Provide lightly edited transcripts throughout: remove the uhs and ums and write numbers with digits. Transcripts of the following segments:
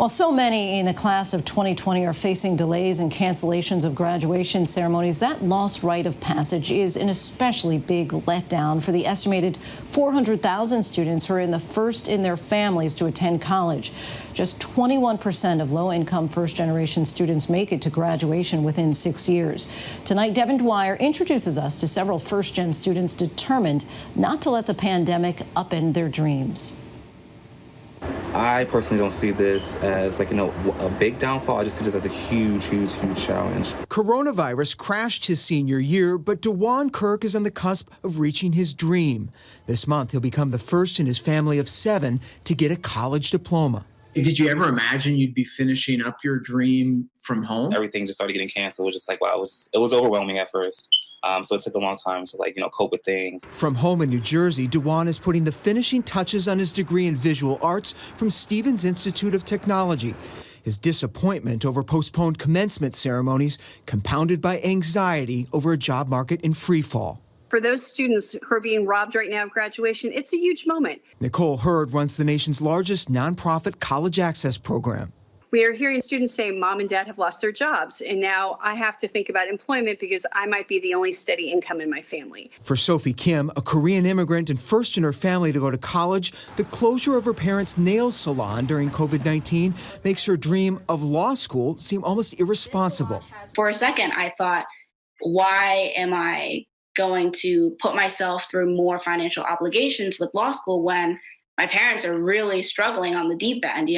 While so many in the class of 2020 are facing delays and cancellations of graduation ceremonies, that lost rite of passage is an especially big letdown for the estimated 400,000 students who are in the first in their families to attend college. Just 21% of low-income first-generation students make it to graduation within 6 years. Tonight, Devin Dwyer introduces us to several first-gen students determined not to let the pandemic upend their dreams. I personally don't see this as a big downfall. I just see this as a huge challenge. Coronavirus crashed his senior year, but DUJAUN KIRK is on the cusp of reaching his dream. This month, he'll become the first in his family of 7 to get a college diploma. Did you ever imagine you'd be finishing up your dream from home? Everything just started getting canceled. It was just like, wow, it was overwhelming at first. So it took a long time to cope with things. From home in New Jersey, DUJAUN is putting the finishing touches on his degree in visual arts from Stevens Institute of Technology. His disappointment over postponed commencement ceremonies compounded by anxiety over a job market in freefall. For those students who are being robbed right now of graduation, it's a huge moment. NICOLE HURD runs the nation's largest nonprofit college access program. We are hearing students say mom and dad have lost their jobs, and now I have to think about employment because I might be the only steady income in my family. For Sophie Kim, a Korean immigrant and first in her family to go to college, the closure of her parents' nail salon during COVID-19 makes her dream of law school seem almost irresponsible. For a second, I thought, why am I going to put myself through more financial obligations with law school when my parents are really struggling on the deep end,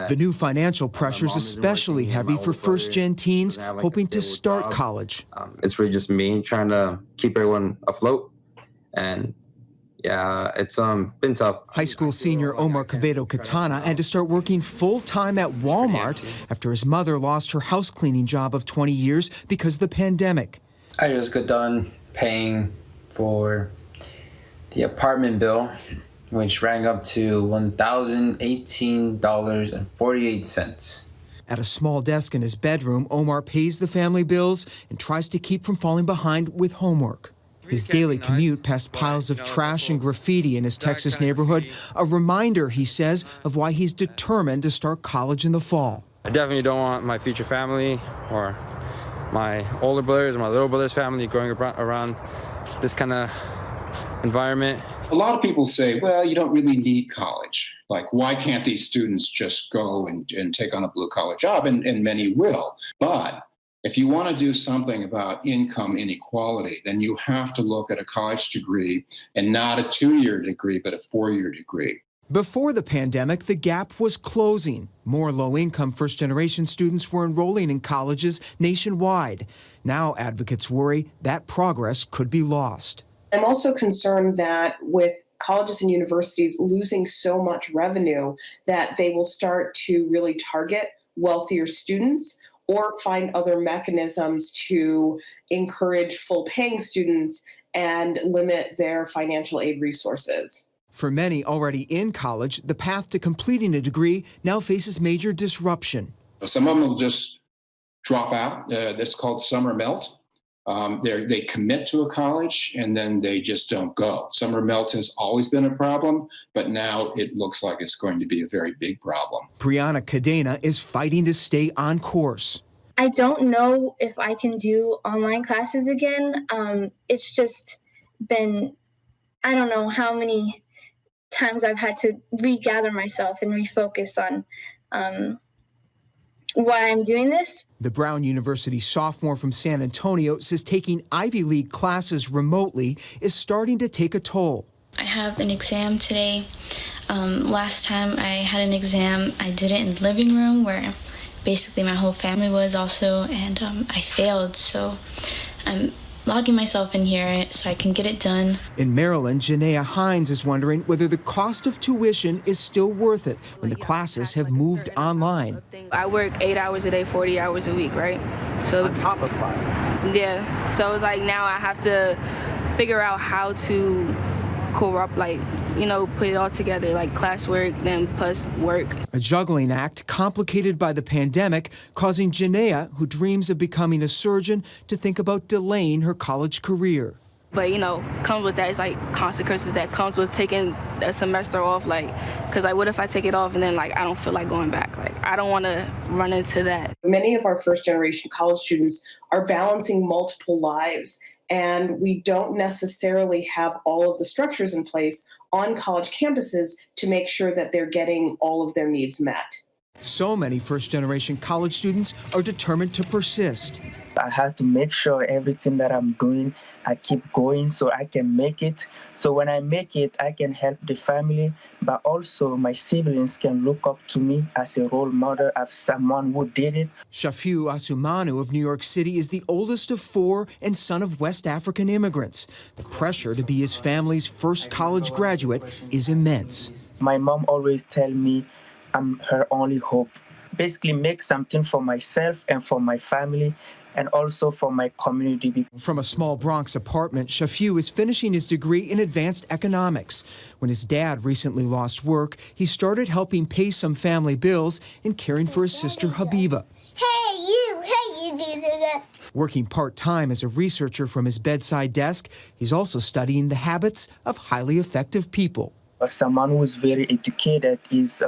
The new financial pressure is especially heavy for first-gen teens hoping to start college. It's really just me trying to keep everyone afloat. And yeah, it's been tough. High school senior OMAR QUEVEDO-CATANA had to start working full-time at Walmart after his mother lost her house cleaning job of 20 years because of the pandemic. I just got done paying for the apartment bill, which rang up to $1,018.48. At a small desk in his bedroom, Omar pays the family bills and tries to keep from falling behind with homework. His daily commute past piles of trash and graffiti in his Texas neighborhood, a reminder, he says, of why he's determined to start college in the fall. I definitely don't want my future family or my older brothers or my little brother's family going around this kind of environment. A lot of people say, well, you don't really need college. Like, why can't these students just go and take on a blue-collar job? And many will. But if you want to do something about income inequality, then you have to look at a college degree and not a 2-year degree, but a 4-year degree. Before the pandemic, the gap was closing. More low-income first-generation students were enrolling in colleges nationwide. Now advocates worry that progress could be lost. I'm also concerned that with colleges and universities losing so much revenue that they will start to really target wealthier students or find other mechanisms to encourage full-paying students and limit their financial aid resources. For many already in college, the path to completing a degree now faces major disruption. Some of them will just drop out. That's called summer melt. They commit to a college and then they just don't go. Summer melt has always been a problem, but now it looks like it's going to be a very big problem. BREANNA CADENA is fighting to stay on course. I don't know if I can do online classes again. It's just been, I don't know how many times I've had to regather myself and refocus on why I'm doing this. The Brown University sophomore from San Antonio says taking Ivy League classes remotely is starting to take a toll. I have an exam today. Last time I had an exam, I did it in the living room where basically my whole family was also, and I failed. So I'm logging myself in here so I can get it done. In Maryland, HINES is wondering whether the cost of tuition is still worth it when the classes have moved online. I work 8 hours a day, 40 hours a week, right? So on top of classes. Yeah. So it's like now I have to figure out how to put it all together, like classwork, then plus work. A juggling act complicated by the pandemic, causing Janaea, who dreams of becoming a surgeon, to think about delaying her college career. But, you know, comes with that, it's like consequences that comes with taking a semester off, like, because like, what if I take it off and then like I don't feel like going back? Like, I don't want to run into that. Many of our first generation college students are balancing multiple lives, and we don't necessarily have all of the structures in place on college campuses to make sure that they're getting all of their needs met. So many first-generation college students are determined to persist. I have to make sure everything that I'm doing, I keep going so I can make it. So when I make it, I can help the family, but also my siblings can look up to me as a role model of someone who did it. Shafiu Asumanu of New York City is the oldest of 4 and son of West African immigrants. The pressure to be his family's first college graduate is immense. My mom always tells me I'm her only hope. Basically make something for myself and for my family, and also for my community. From a small Bronx apartment, Shafiu is finishing his degree in advanced economics. When his dad recently lost work, he started helping pay some family bills and caring for his sister Habiba. Hey, you do that. Working part-time as a researcher from his bedside desk, he's also studying the habits of highly effective people. Someone who is very educated is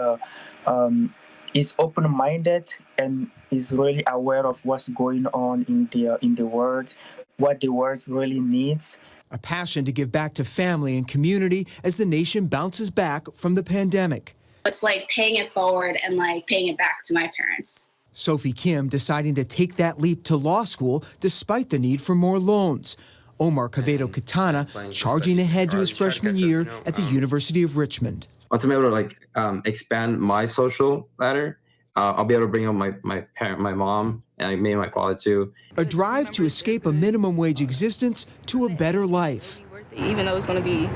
open-minded and is really aware of what's going on in the world, what the world really needs. A passion to give back to family and community as the nation bounces back from the pandemic. It's like paying it forward and like paying it back to my parents. Sophie Kim deciding to take that leap to law school despite the need for more loans. OMAR QUEVEDO-CATANA charging ahead to his freshman year at the University of Richmond. Once I'm able to like expand my social ladder, I'll be able to bring up my mom, and maybe my father too. A drive to escape a minimum wage existence to a better life. Even though it's going to be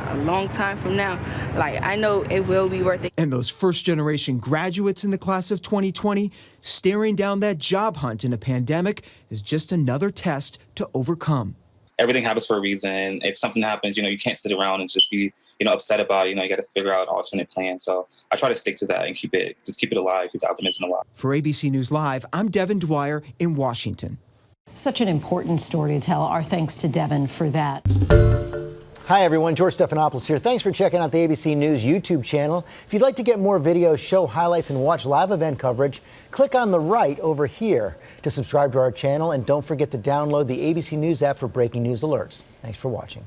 a long time from now, like I know it will be worth it. And those first-generation graduates in the class of 2020 staring down that job hunt in a pandemic is just another test to overcome. Everything happens for a reason. If something happens, you can't sit around and just be, upset about it. You got to figure out an alternate plan. So I try to stick to that and keep it alive, keep the optimism alive. For ABC News Live, I'm Devin Dwyer in Washington. Such an important story to tell. Our thanks to Devin for that. Hi, everyone. George Stephanopoulos here. Thanks for checking out the ABC News YouTube channel. If you'd like to get more videos, show highlights, and watch live event coverage, click on the right over here to subscribe to our channel. And don't forget to download the ABC News app for breaking news alerts. Thanks for watching.